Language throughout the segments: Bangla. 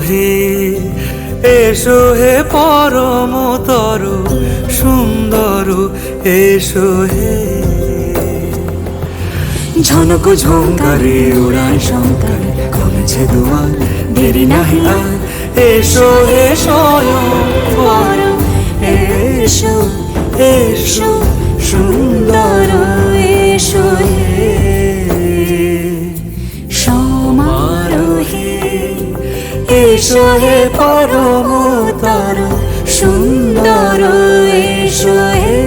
হে, এসো হে পরমতর সুন্দর, এসো হে। ঝনক ঝঙ্কারে ওড়ায় শঙ্কার, খুলেছে দুয়ার, দেরি নাহি আর। এসো হে স্বয়ং বর, এসো এসো সুন্দর, এসো হে সমারোহে। এসো হে পরমতর সুন্দর, এসো হে।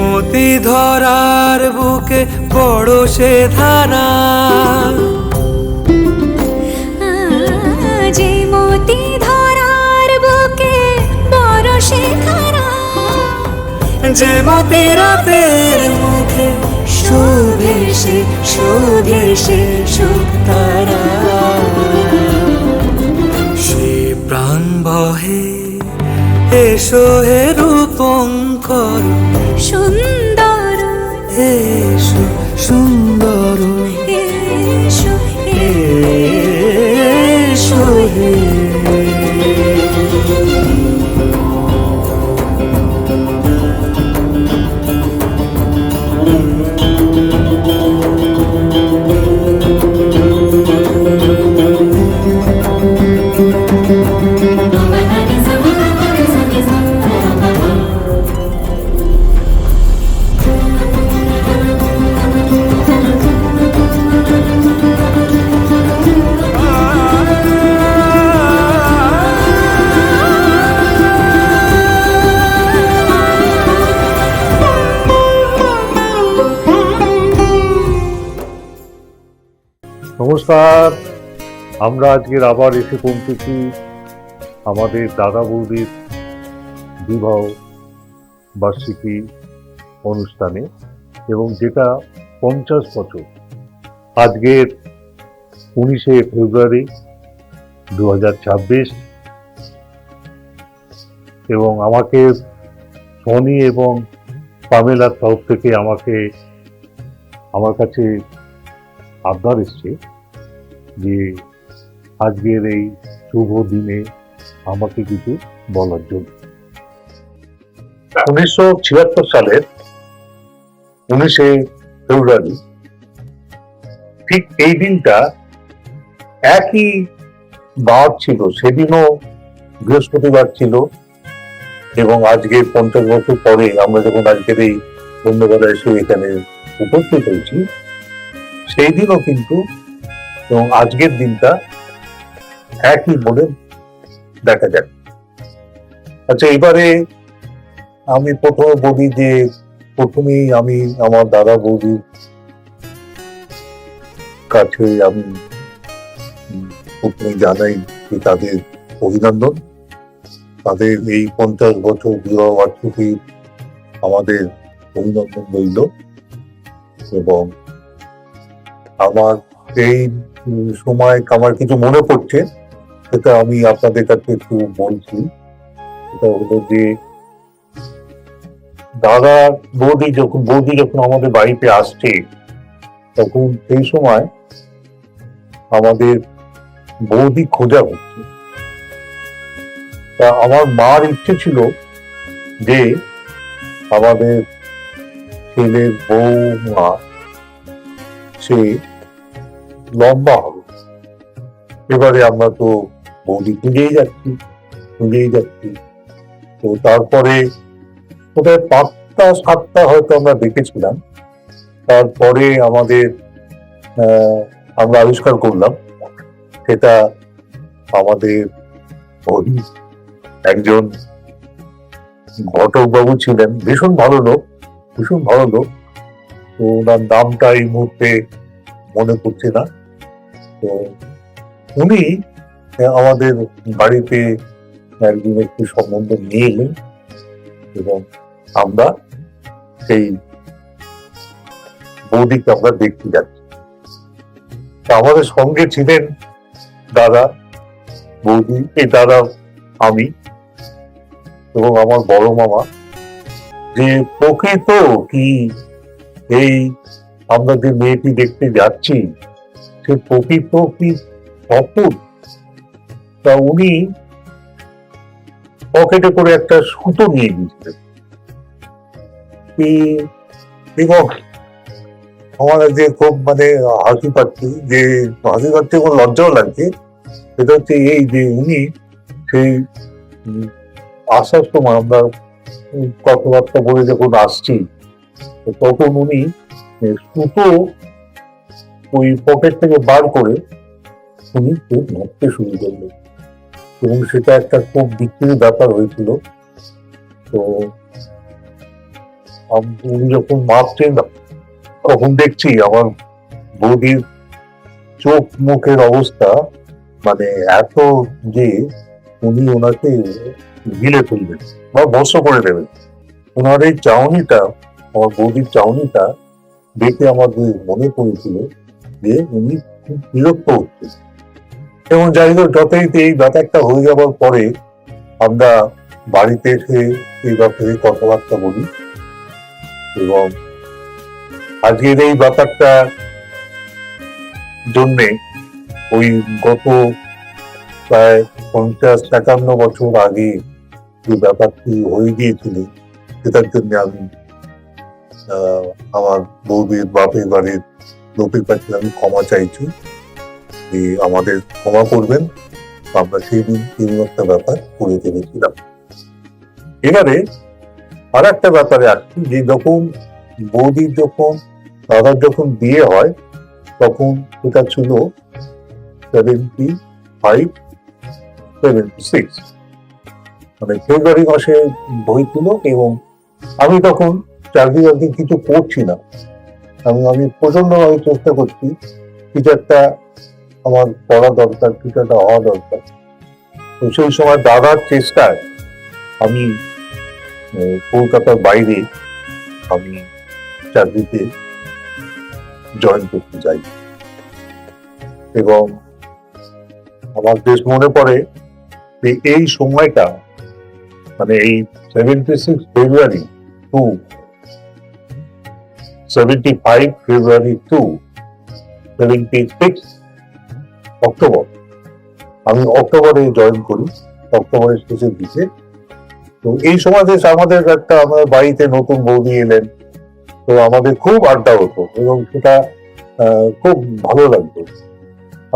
মতি ধরার বুকে বড় সে ধারা, যে মতি ধরার বুকে বড় সে ধারা, যে মতি রাতের মুখে শোভে সে, শোভে সে সুতারা। সে প্রাণ বহে, এসো হে রূপঙ্কর সুন্দর, এসো সুন্দর, এসো এসো হে। নমস্কার, আমরা আজকের আবার এসে পৌঁছেছি আমাদের দাদা বৌদির বিবাহ বার্ষিকী অনুষ্ঠানে, এবং যেটা 50 বছর। আজকের 19শে ফেব্রুয়ারি 2026, এবং আমাকে সনি এবং পামেলার তরফ থেকে আমার কাছে আবদার এসছে যে আজকের এই শুভ দিনে আমাকে কিছু বলার জন্য। 1976 সালের 19শে ফেব্রুয়ারি, ঠিক এই দিনটা একই বার ছিল, সেদিনও বৃহস্পতিবার ছিল, এবং আজকে 50 বছর পরে আমরা যখন আজকের এই ধন্যবাদ এসে এখানে উপস্থিত হয়েছি, সেই দিনও কিন্তু এবং আজকের দিনটা একই বলে দেখা যায়। আচ্ছা, এবারে আমি প্রথমে বলি যে প্রথমেই আমি আমার দাদা বৌদির কাছে আমি প্রথমে জানাই যে তাদের অভিনন্দন, তাদের এই 50 বছর বিবাহ বার্ষিকী আমাদের অভিনন্দন রইল। এবং আমার এই সময় আমার কিছু মনে পড়ছে, সেটা আমি আপনাদের কাছে একটু বলছি। সেটা হলো যে দাদা বৌদি যখন আমাদের বাড়িতে আসছে, তখন সেই সময় আমাদের বৌদি খোঁজা হচ্ছে। তা আমার মার ইচ্ছে ছিল যে আমাদের ছেলের বৌমা সে লম্বা হবে। এবারে আমরা তো বৌদি খুঁজেই যাচ্ছি। তো তারপরে কোথায় 5টা 7টা হয়তো আমরা দেখেছিলাম। তারপরে আমরা আবিষ্কার করলাম সেটা আমাদের একজন ঘটক বাবু ছিলেন, ভীষণ ভালো লোক। তো ওনার নামটা এই মুহূর্তে মনে পড়ছে না। তো উনি আমাদের বাড়িতে একদিন একটি সম্বন্ধ নিয়ে এলেন এবং আমরা সেই বৌদিকে আমরা দেখতে যাচ্ছি। তা আমাদের সঙ্গে ছিলেন দাদা, বৌদি, এই দাদা, আমি এবং আমার বড় মামা। যে প্রকৃত কি এই আমরা যে মেয়েটি দেখতে যাচ্ছি সে প্রকৃত কি অপুর, তা উনি পকেটে করে একটা সুতো নিয়ে গিয়েছিলেন এবং আমার যে খুব মানে হাসি পাচ্ছি, যে হাসি পাচ্ছে এবং লজ্জাও লাগছে। সেটা হচ্ছে এই যে উনি সেই আসার সময় আমরা কথাবার্তা বলে যখন আসছি তখন উনি সুতো ওই পকেট থেকে বার করে উনি খুব নাচতে শুরু করলেন এবং সেটা একটা খুব বিক্রির ব্যাপার হয়েছিল। তো উনি যখন মাপছেন তখন দেখছি আমার বৌদির চোখ মুখের অবস্থা মানে এত যে উনি ওনাকে গিলে ফেলবেন বা ভস্ম করে দেবেন। ওনার এই চাউনিটা, আমার বৌদির চাউনিটা দেখে আমাদের মনে পড়েছিল যে উনি খুব বিরক্ত হচ্ছেন। এবং যাই হোক, যথারীতি এই ব্যাপারটা হয়ে যাওয়ার পরে আমরা বাড়িতে এসে এই ব্যাপারে কথাবার্তা বলি এবং আজকের এই ব্যাপারটা জন্যে ওই গত প্রায় 50-51 বছর আগে যে ব্যাপারটি হয়ে গিয়েছিল সেটার জন্য আমি আমার বৌদির বাপের বাড়ির লোকের কাছে আমি ক্ষমা চাইছি যে আমাদের ক্ষমা করবেন। আমরা সেই দিন এমন একটা ব্যাপার করে ফেলেছিলাম। এবারে আর একটা ব্যাপারে আসছি, যে যখন বৌদির যখন দাদার যখন বিয়ে হয় তখন সেটা ছিল 75-76, মানে ফেব্রুয়ারি মাসে হয়েছিল। এবং আমি তখন চাকরি বাকরি কিছু করছি না, আমি প্রচন্ড ভাবে চেষ্টা করছি কিছু একটা আমার পড়া দরকার, কিছু একটা হওয়া দরকার। তো সেই সময় দাদার চেষ্টায় আমি কলকাতার বাইরে আমি চাকরিতে জয়েন করতে যাই এবং আমার বেশ মনে পড়ে যে এই সময়টা মানে এই 76 ফেব্রুয়ারি টু 75 ফেব্রুয়ারি টু 76 অক্টোবর, আমি অক্টোবরে জয়েন করি, অক্টোবরের শেষের দিকে। তো এই সময় বেশ আমাদের একটা আমাদের বাড়িতে নতুন বৌদি এলেন, তো আমাদের খুব আড্ডা হতো এবং সেটা খুব ভালো লাগতো।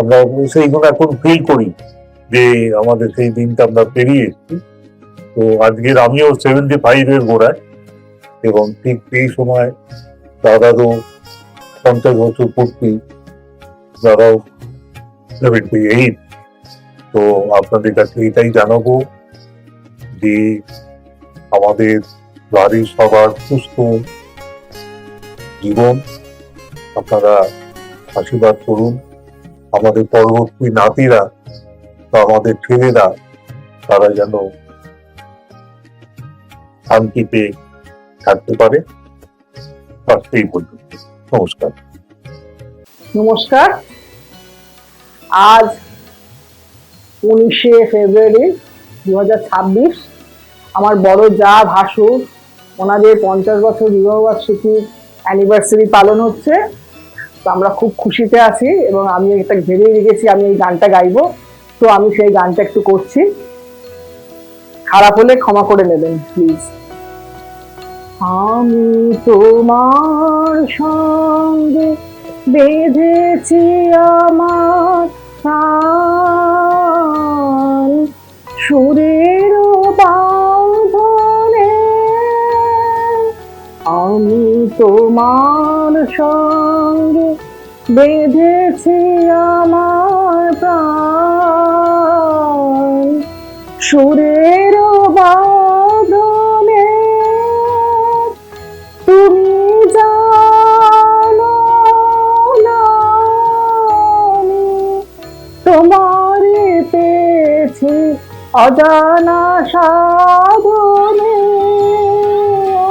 আমরা সেইগুলো এখন ফিল করি যে আমাদের সেই দিনটা আমরা পেরিয়ে এসেছি। তো আজকের আমিও 75 গোড়ায় এবং ঠিক এই সময় দাদারও 50 বছর পূর্তি, দাদাও 78। তো আপনাদের কাছে এটাই জানাবো যে আমাদের বাড়ির সবার সুস্থ জীবন আপনারা আশীর্বাদ করুন। আমাদের পরবর্তী নাতিরা বা আমাদের ছেলেরা তারা যেন শান্তিতে থাকতে পারে। এই পর্যন্ত, নমস্কার। নমস্কার। আজ 19শে ফেব্রুয়ারি 2026 আমার বড় যা ভাসুর ওনাদের 50 বছর বিবাহবার্ষিকী অ্যানিভার্সারি পালন হচ্ছে। তো আমরা খুব খুশিতে আছি এবং আমি এটা ভেবেই রেখেছি আমি এই গানটা গাইবো। তো আমি সেই গানটা একটু করছি, খারাপ হলে ক্ষমা করে নেবেন প্লিজ। আমি তোমার সঙ্গে বেঁধেছি আমার প্রাণ সুরের বাঁধনে, আমি তোমার সঙ্গে বেঁধেছি আমার প্রাণ সুরের বাঁধনে, তুমি জানো না আমি তোমারে পেয়েছি অজানা সাধনে,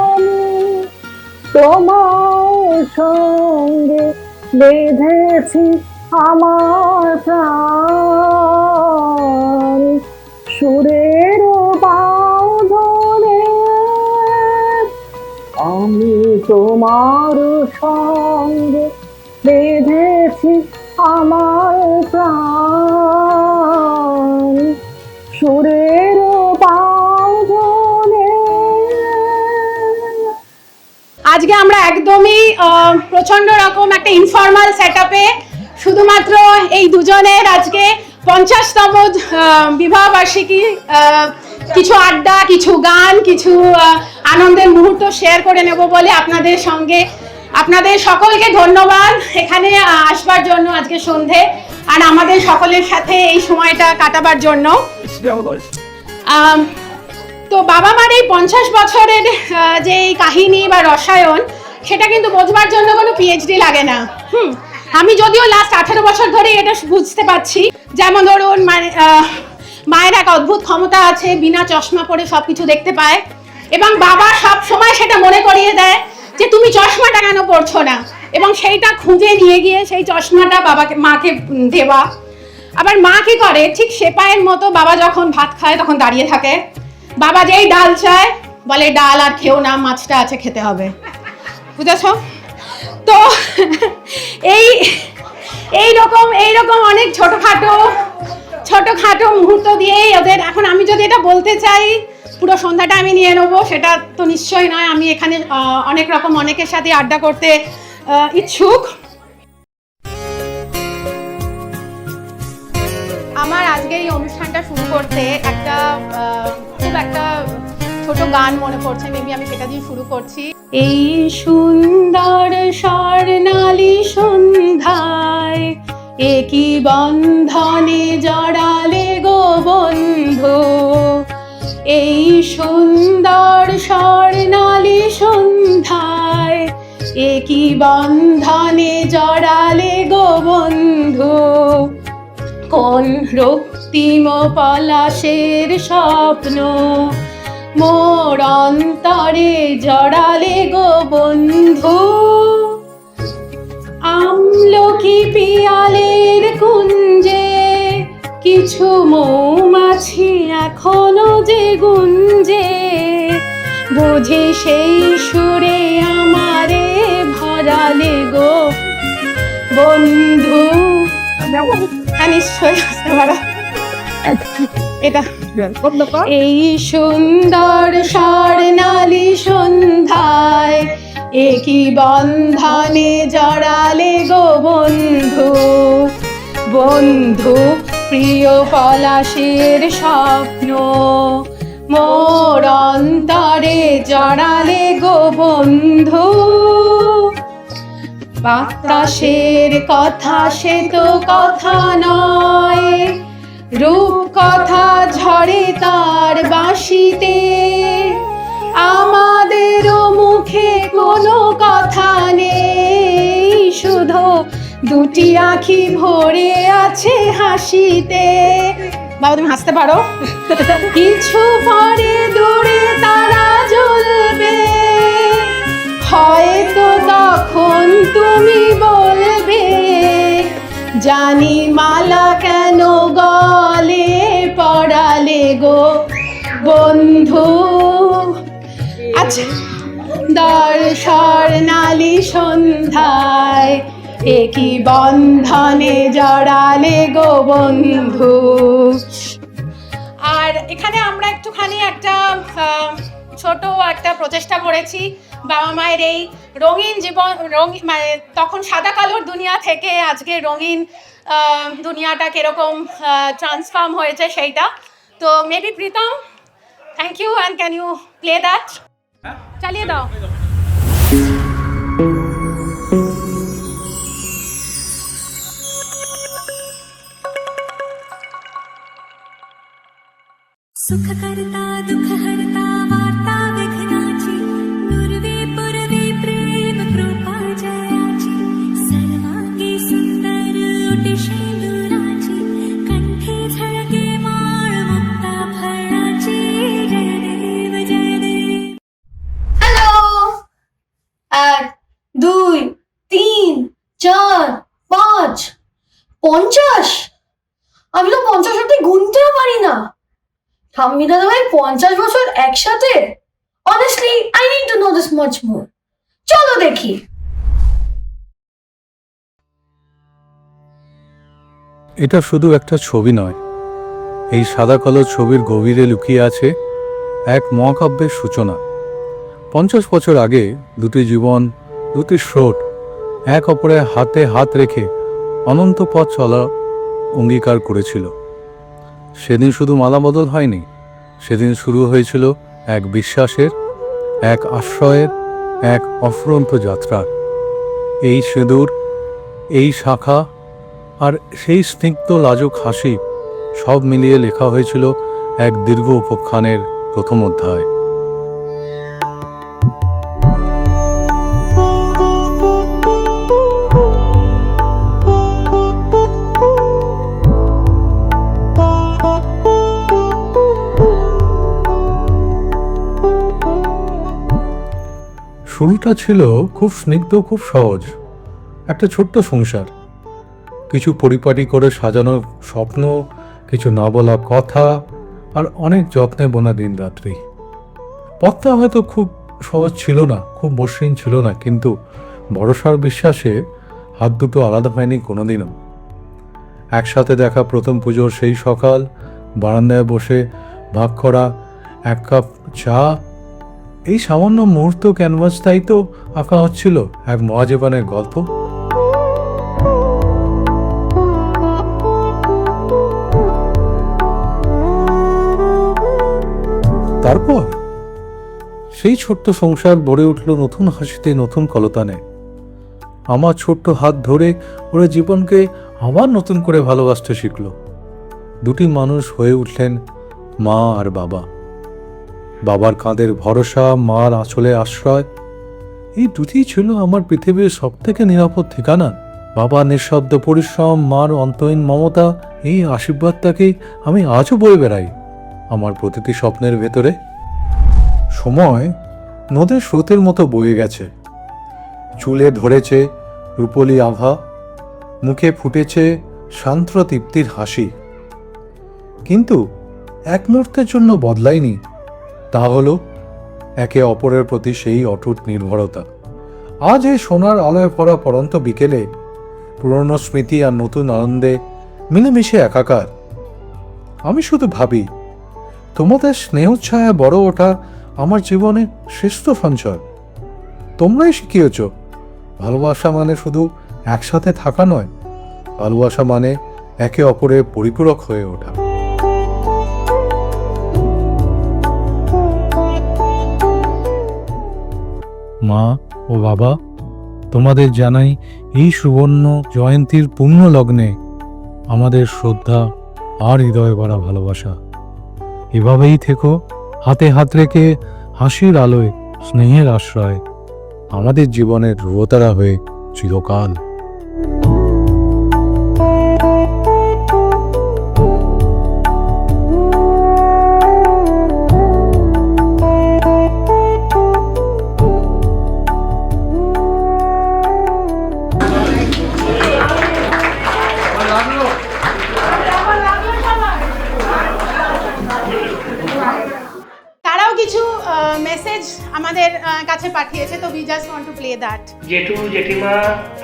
আমি তোমার সঙ্গে বেঁধেছি আমার প্রাণ সুরের বাঁধনে, আমি তোমার সঙ্গে বেঁধেছি আমার প্রাণ সুরের বাঁধনে। আজকে আমরা একদমই প্রচন্ড রকম একটা ইনফর্মাল সেটআপে শুধুমাত্র এই দুজনের আজকে 50তম বিবাহ বার্ষিকী, কিছু আড্ডা, কিছু গান, কিছু আনন্দের মুহূর্ত শেয়ার করে নেব বলে আপনাদের সঙ্গে। আপনাদের সকলকে ধন্যবাদ এখানে আসবার জন্য আজকে সন্ধে, আর আমাদের সকলের সাথে এই সময়টা কাটাবার জন্য। তো বাবা মার এই 50 বছরের যে কাহিনী বা রসায়ন, সেটা কিন্তু বোঝবার জন্য কোনো পিএইচডি লাগে না। আমি যদিও লাস্ট 18 বছর ধরে এটা বুঝতে পারছি। যেমন ধরুন, মায়ের এক অদ্ভুত ক্ষমতা আছে, বিনা চশমা পরে সবকিছু দেখতে পায়, এবং বাবা সব সময় সেটা মনে করিয়ে দেয় যে তুমি চশমাটা কেন পরছো না, এবং সেইটা খুঁজে নিয়ে গিয়ে সেই চশমাটা মাকে দেওয়া। আবার মা কি করে, ঠিক সেপাইয়ের মতো বাবা যখন ভাত খায় তখন দাঁড়িয়ে থাকে, বাবা যেই ডাল চায় বলে ডাল আর খেও না, মাছটা আছে খেতে হবে। বুঝেছো তো? এইরকম অনেক ছোটখাটো মুহূর্ত দিয়েই ওদের। এখন আমি যদি এটা বলতে চাই পুরো সন্ধ্যাটা আমি নিয়ে নেবো, সেটা তো নিশ্চয়ই নয়। আমি এখানে অনেকের সাথে আড্ডা করতে ইচ্ছুক। আমার আজকে এই অনুষ্ঠানটা শুরু করতে খুব একটা ছোট গান মনে পড়ছে, মেবি আমি সেটা দিয়ে শুরু করছি। এই সুন্দর স্বর্ণালী সন্ধ্যায় একই বন্ধনে জড়ালে গো বন্ধু, এই সুন্দর স্বর্ণালী সন্ধ্যায় একই বন্ধনে জড়ালে গো বন্ধু, কোন রক্তিম পলাশের স্বপ্ন মোর অন্তরে জড়ালে গো বন্ধু, আমলকি পিয়ালের কুঞ্জে কিছু মৌমাছি এখনো যে গুঞ্জে, বুঝি সেই সুরে আমারে ভরালে গো বন্ধু। নিশ্চয়ই বুঝতে পারো এটা। এই সুন্দর স্বর্ণালী সন্ধ্যায় একই বন্ধনে জড়ালে গো বন্ধু, বন্ধু প্রিয় পলাশের স্বপ্ন মোর অন্তরে জড়ালে গো বন্ধু, বাতাসের কথা সে তো কথা নয়, রূপ কথা ঝরে তার বাঁশিতে, আমাদেরও মুখে কোনো কথা নেই, শুধু দুটি আঁখি ভরে আছে হাসিতে। বাবা তুমি হাসতে পারো? কিছু পরে দূরে তারা জ্বলবে, হয়তো তখন তুমি বলবে জানি মালা কেন গলে পড়ালে গো বন্ধু। আচ্ছা, স্বর্ণালী সন্ধ্যায় একই বন্ধনে জড়ালে গো বন্ধু। আর এখানে আমরা একটুখানি একটা ছোট একটা প্রচেষ্টা করেছি বাবা মায়ের এই রঙিন জীবন, মানে তখন সাদা কালোর দুনিয়া থেকে আজকে রঙিন দুনিয়াটা কিরকম ট্রান্সফর্ম হয়েছে সেইটা। তো maybe Pritam, thank you, and can you play that? চালিয়ে দাও। सुख करता दुख हरता वार्ता विघ्नाची, पूर्वे पूर्वे प्रेम कृपा जयाची, सर्वांगी सुंदर ओटी शेंदुराची, আমি তো 50 অব্দি গুনতেও পারি না। ঠাম্মি দাদা ভাই 50 বছর একসাথে, honestly I need to know this much more. চলো দেখি। এটা শুধু একটা ছবি নয়, এই সাদা কালো ছবির গভীরে লুকিয়ে আছে এক মহাকাব্যের সূচনা। 50 বছর আগে দুটি জীবন, দুটি স্রোত এক অপরের হাতে হাত রেখে অনন্ত পথ চলা অঙ্গীকার করেছিল। সেদিন শুধু মালা বদল হয়নি, সেদিন শুরু হয়েছিল এক বিশ্বাসের, এক আশ্রয়ের, এক অফুরন্ত যাত্রার। এই সিঁদুর, এই শাখা আর সেই স্নিগ্ধ লাজুক হাসি সব মিলিয়ে লেখা হয়েছিল এক দীর্ঘ উপাখ্যানের প্রথম অধ্যায়। শুরুটা ছিল খুব স্নিগ্ধ, খুব সহজ, একটা ছোট্ট সংসার, কিছু পরিপাটি করে সাজানো স্বপ্ন, কিছু না বলা কথা, আর অনেক যত্নে বোনা দিন রাত্রি। পথটা হয়তো খুব সহজ ছিল না, খুব মসৃণ ছিল না, কিন্তু ভরসার বিশ্বাসে হাত দুটো আলাদা হয়নি কোনোদিনও। একসাথে দেখা প্রথম পুজোর সেই সকাল, বারান্দায় বসে ভাগ করা এক কাপ চা, এই সামান্য মুহূর্ত ক্যানভাসটাই তো আঁকা হচ্ছিল এক মহাজীবনের গল্প। তারপর সেই ছোট্ট সংসার গড়ে উঠল নতুন হাসিতে, নতুন কলতানে। আমার ছোট্ট হাত ধরে ওরা জীবনকে আবার নতুন করে ভালোবাসতে শিখল। দুটি মানুষ হয়ে উঠলেন মা আর বাবা। বাবার কাঁধের ভরসা, মার আঁচলে আশ্রয়, এই দুটিই ছিল আমার পৃথিবীর সব থেকে নিরাপদ ঠিকানা। বাবার নিঃশব্দ পরিশ্রম, মার অন্তহীন মমতা, এই আশীর্বাদটাকে আমি আজও বয়ে বেড়াই আমার প্রতিটি স্বপ্নের ভেতরে। সময় নদের স্রোতের মতো বয়ে গেছে, চুলে ধরেছে রূপলি আভা, মুখে ফুটেছে শান্ত তৃপ্তির হাসি, কিন্তু এক মুহূর্তের জন্য বদলায়নি। তা হলো একে অপরের প্রতি সেই অটুট নির্ভরতা। আজ এই সোনার আলোয় পড়া পড়ন্ত বিকেলে পুরনো স্মৃতি আর নতুন আনন্দে মিলেমিশে একাকার। আমি শুধু ভাবি, তোমাদের স্নেহচ্ছায়া বড় ওঠা আমার জীবনের শ্রেষ্ঠ সঞ্চয়। তোমরাই শিখিয়েছ ভালোবাসা মানে শুধু একসাথে থাকা নয়, ভালোবাসা মানে একে অপরের পরিপূরক হয়ে ওঠা। মা ও বাবা, তোমাদের জানাই এই সুবর্ণ জয়ন্তীর পূর্ণ লগ্নে আমাদের শ্রদ্ধা আর হৃদয় ভরা ভালোবাসা। এভাবেই থেকো, হাতে হাত রেখে হাসির আলোয় স্নেহের আশ্রয়, আমাদের জীবনের ধ্রুবতারা হয়ে চিরকাল। তারাও কিছু মেসেজ আমাদের কাছে পাঠিয়েছে, তো we just want to play that. জেঠু জেঠিমা,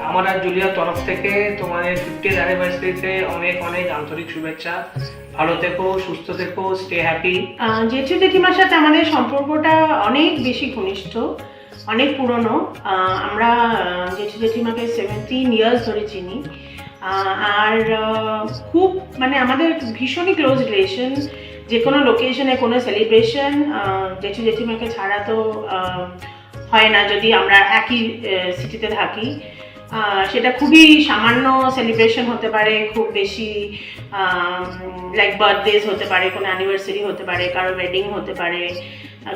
আমার আর জুলিয়ার তরফ থেকে তোমাদের 50th অ্যানিভার্সারিতে অনেক অনেক আন্তরিক শুভেচ্ছা। ভালো থেকো, সুস্থ থেকো, স্টে হ্যাপি। জেঠু জেঠিমার সাথে আমাদের সম্পর্কটা অনেক বেশি ঘনিষ্ঠ, অনেক পুরনো। আমরা জেঠু জেঠিমাকে 17 ইয়ার্স ধরে চিনি, আর খুব মানে আমাদের ভীষণই ক্লোজ রিলেশন। যে কোনো লোকেশনে, কোনো সেলিব্রেশন জেঠু জেঠিমাকে ছাড়া তো হয় না, যদি আমরা একই সিটিতে থাকি। সেটা খুবই সামান্য সেলিব্রেশন হতে পারে, খুব বেশি লাইক বার্থডেজ হতে পারে, কোনো অ্যানিভার্সারি হতে পারে, কারো ওয়েডিং হতে পারে,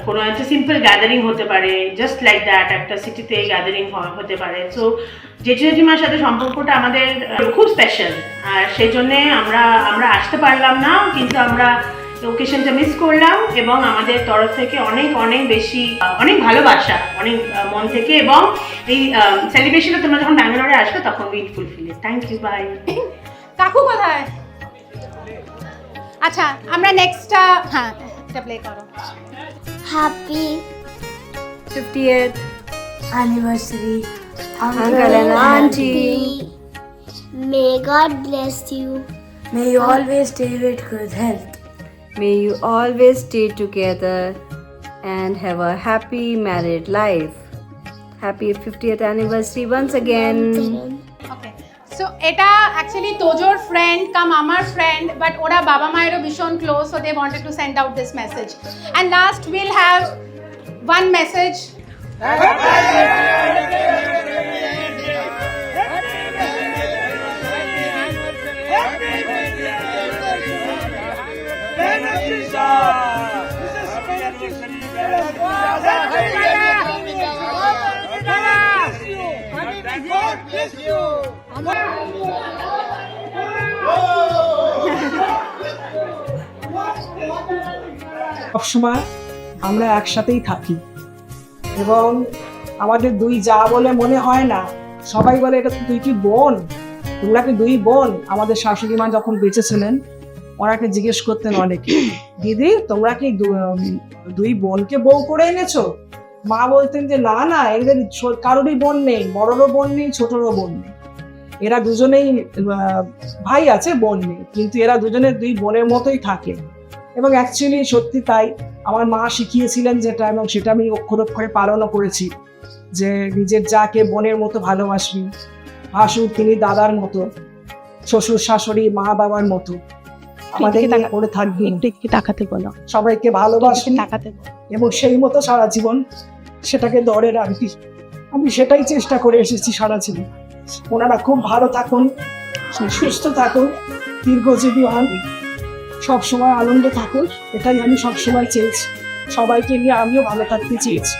কোনো একটা সিম্পল গ্যাদারিং হতে পারে, জাস্ট লাইক দ্যাট একটা সিটিতে গ্যাদারিং হতে পারে। সো জেঠু জেঠিমার সাথে সম্পর্কটা আমাদের খুব স্পেশাল, আর সেই জন্যে আমরা আসতে পারলাম না, কিন্তু আমরা ওকেশনটা মিস করলাম, এবং আমাদের তরফ থেকে অনেক অনেক বেশি অনেক ভালোবাসা, অনেক মন থেকে। এবং এই সেলিব্রেশনে তোমরা যখন ব্যাঙ্গালোরে আসবে তখন will fulfil it. Thank you, bye. কাকু কোথায়? আচ্ছা আমরা নেক্সটটা হ্যাঁ এটা প্লে করো। Happy 50th anniversary, uncle and auntie. May God bless you. May you always stay with good health. May you always stay together and have a happy married life. Happy 50th anniversary once again. Okay so এটা অ্যাকচুয়ালি তোজোর ফ্রেন্ড কাম আমার ফ্রেন্ড বাট ওরা বাবা মায়েরও ভীষণ close so they wanted to send out this message and last will have one message. সবসময় আমরা একসাথেই থাকি এবং আমাদের দুই যা বলে মনে হয় না, সবাই বলে এটা তুই কি বোন, তোমরা কি দুই বোন। আমাদের শাশুড়ি মা যখন বেঁচে ছিলেন ওনাকে জিজ্ঞেস করতেন অনেকে, দিদি তোমরা কি দুই বোনকে বউ করে এনেছো? মা বলতেন যে না না, এদের কারোরই বোন নেই, বড়রও বোন নেই, ছোটরও বোন নেই, এরা দুজনেই ভাই আছে, বোন নেই, কিন্তু এরা দুজনে দুই বোনের মতোই থাকে। এবং অ্যাকচুয়ালি সত্যি তাই, আমার মা শিখিয়েছিলেন যেটা, এবং সেটা আমি অক্ষর অক্ষরে পালনও করেছি, যে নিজের যাকে বোনের মতো ভালোবাসবি, ভাসুর তিনি দাদার মতো, শ্বশুর শাশুড়ি মা বাবার মতো আমাদের করে থাকবি, টাকাতে বলো সবাইকে ভালোবাসবি টাকাতে এবং সেই মতো সারা জীবন সেটাকে ধরে রাখবি। আমি সেটাই চেষ্টা করে এসেছি সারা জীবন। ওনারা খুব ভালো থাকুন, সুস্থ থাকুন, দীর্ঘজীবী হন, সবসময় আনন্দ থাকুন, এটাই আমি সবসময় চেয়েছি। সবাইকে নিয়ে আমিও ভালো থাকতে চেয়েছি।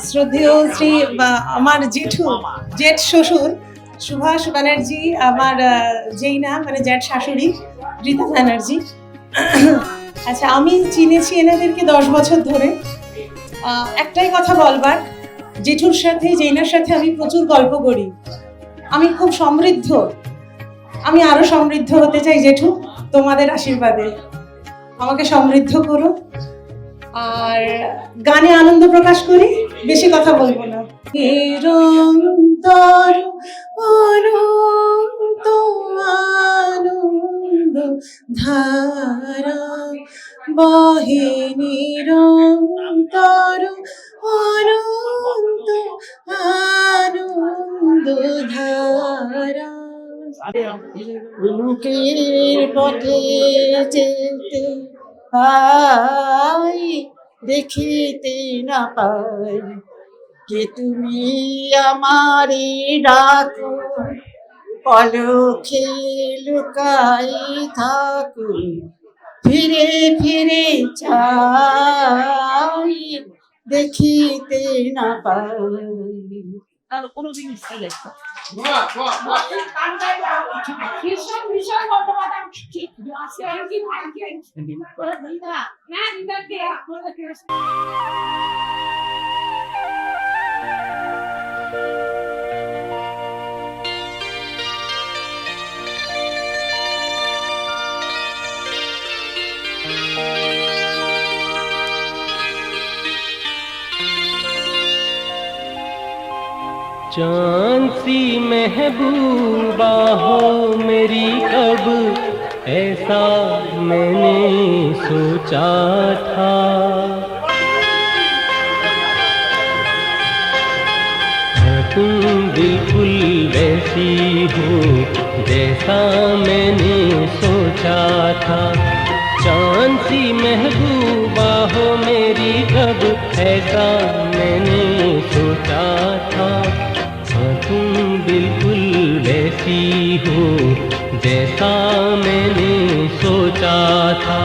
শ্রদ্ধেয় শ্রী আমার জেঠ শ্বশুর সুভাষ ব্যানার্জি, আমার যেই নাম মানে জ্যাঠ শাশুড়ি রীতা ব্যানার্জি। আচ্ছা, আমি চিনেছি এনাদেরকে 10 বছর ধরে। একটাই কথা বলবার, জেঠুর সাথে জেনার সাথে আমি প্রচুর গল্প করি। আমি খুব সমৃদ্ধ, আমি আরো সমৃদ্ধ হতে চাই জেঠু, তোমাদের আশীর্বাদে আমাকে সমৃদ্ধ করো। আর গানে আনন্দ প্রকাশ করি, বেশি কথা বলবো না। নিরন্তর অনন্ত আনন্দ ধারা বহে, নিরন্তর অনন্ত আনন্দ ধারা। মুখের পথে যেতে পাই, দেখিতে না পাই, কে তুমি আমারে ডাকো, পলকে লুকাই থাকো, ফিরে ফিরে চাই, দেখিতে না পাই। আর কোনো জিনিস चांद सी महबूबा हो मेरी, कब ऐसा मैंने सोचा था। तुम बिल्कुल वैसी हो जैसा मैंने सोचा था। चांद सी महबूबा हो मेरी, कब ऐसा मैंने सोचा था। तुम बिल्कुल वैसी हो जैसा मैंने सोचा था।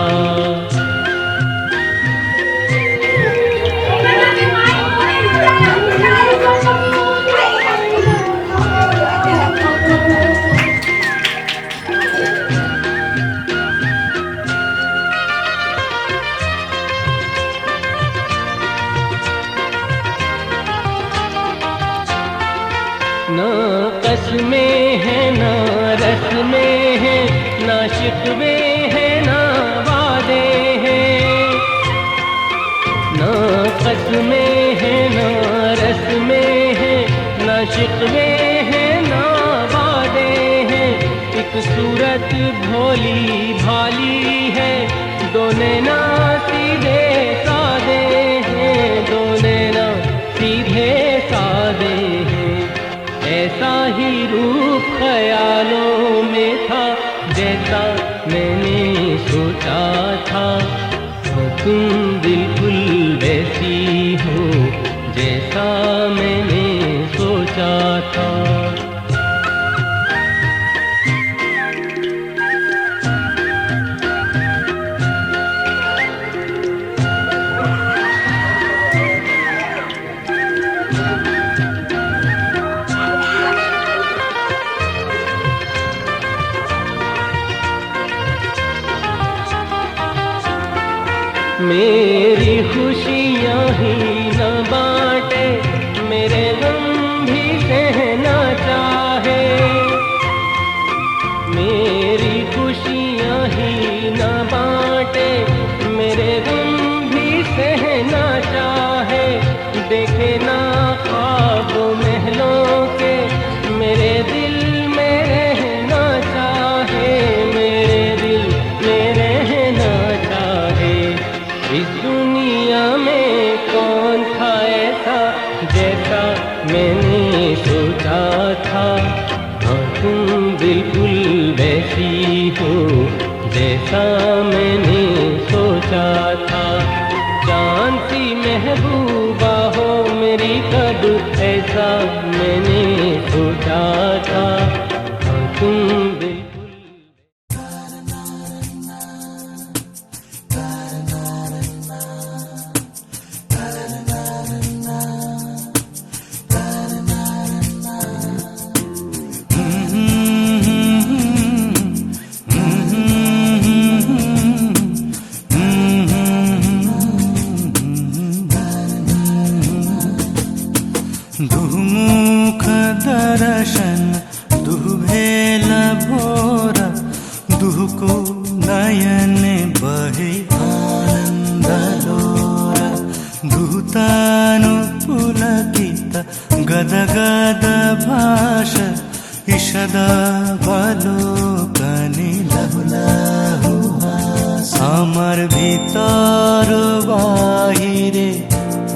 ना कस में है ना रस में है, शिकवे हैं ना वादे हैं, ना कसमें हैं ना रस्में हैं, ना शिकवे हैं ना वादे हैं। एक सूरत भोली भाली है, दो नैना सीधे सादे हैं, दो नैना सीधे सादे हैं। ऐसा ही रूप ख्यालों में था जैसा मैंने सोचा था, हो तुम बिल्कुल वैसी हो जैसा मैंने सोचा था। मेरी खुशियाँ ही न बांटे, मेरे गम भी सहना चाहे। मेरी खुशियाँ ही न बांटे, मेरे गम भी सहना चाहे। देखे ना ख्वाब महलों के, मेरे दिल में रहना चाहे, मेरे दिल में रहना चाहे। इस दुनिया में कौन था ऐसा जैसा मैंने सोचा था, हाँ तुम बिल्कुल वैसी हो जैसा मैंने सोचा था। चांद सी महबूबा हो मेरी कद, ऐसा मैंने सोचा था, हाँ तुम बिल्कुल। दुमुख दर्शन दुभेल भोर, दुहको नयन बहे आनंद लोर। दूतानु पुलकित गद गद भाष, ईषद बलोकनि लहु लहु हास। আমার ভিতর বাহিরে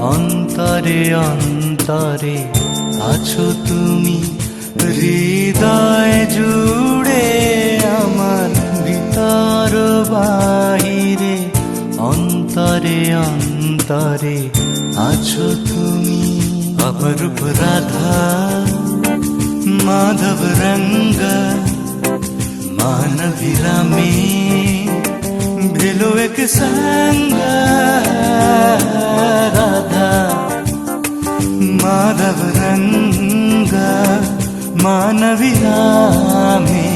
অন্তরে অন্তরে আছো তুমি, হৃদয় জুড়ে আমার ভিতর বাহিরে অন্তরে অন্তরে আছো তুমি। অপরূপ রাধা माधव रंग मानवी रामे भेलो एक संग। राधा माधव रंग मानवी रामे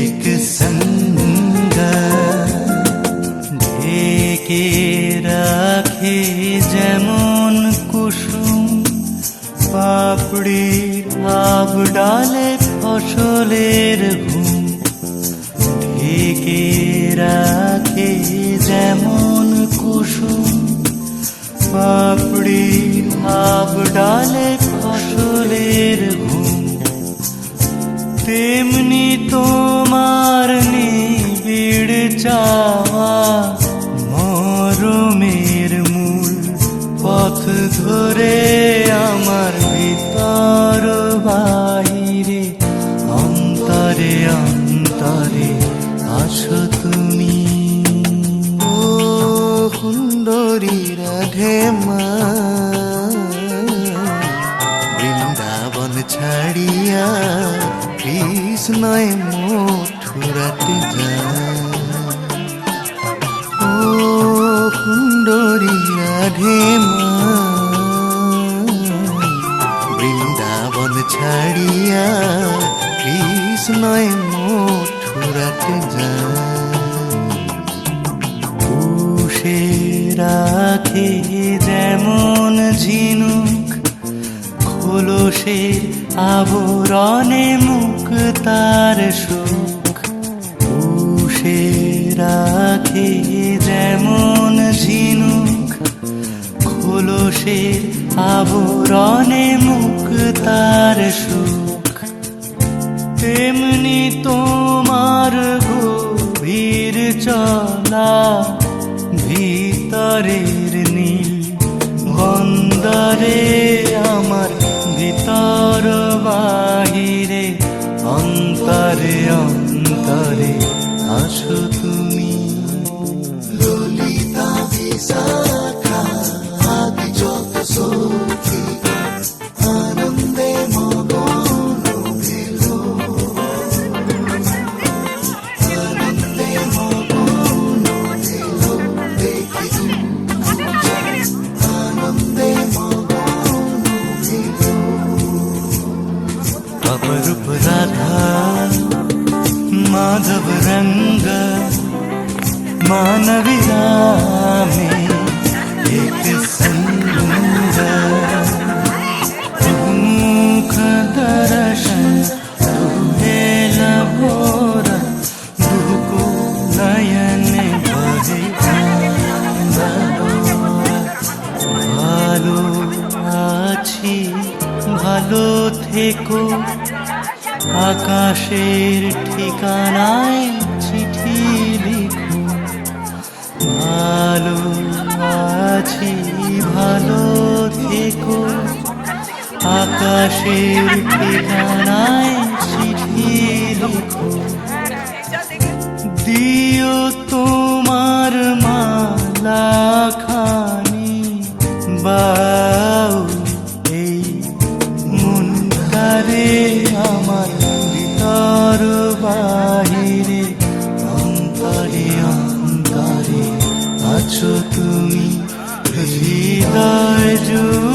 एक संग। ढेके राखे जेमन कुसुम, পাপড়ির আব ডালে ফসলের ঘুম। ঢেকে রাখে যেমন কুসুম, পাপড়ির আব ডালে ফসলের ঘুম। তেমনি তোমার নিবিড় চাওয়া মরমের মূল পথ ধরে আমার ভিতর বাহিরে অন্তরে অন্তরে আছো তুমি। ও সুন্দরী রাধে মা, বৃন্দাবন ছাড়িয়া কৃষ্ণয় মথুরাতে যায়। ও সুন্দরী রাধে মা, বৃন্দাবন ছাড়িয়া কৃষ্ণয় মথুরাতে যায়। পুষে রাখে যেমন ঝিনুক, খোলসের আবরণে মুখ তার সুখ। পুষে রাখে যেমন ঝিনুক খোলসের আবরণে মুখ তার সুখ, তেমনি তোমার গভীর চলা ভিতরের নীল বন্দরে আমার ভিতর বাহিরে অন্তরে অন্তরে আসো তুমি। ললিতা বিশাখা আদি যত সখী আনন্দে মগন ভেলো, আনন্দে মগন ভেলো দেখি আনন্দে মগন ভেলো। अपरूप राधा माधव रंग मानविया में एक संग, मुख दर्शन तुहे लभोर दुको नयन भरे ভালো আছি ভালো থেকো, আকাশের ঠিকানায় চিঠি লিখো। ভালো আছি ভালো থেকো, আকাশের ঠিকানায় চিঠি লিখো। দিও তোমার মালা খানি বাউ এই মুন্তারে আমার ভিতর বাহিরে অন্তরে অন্তরে আছো তুমি হৃদয় জুড়ে।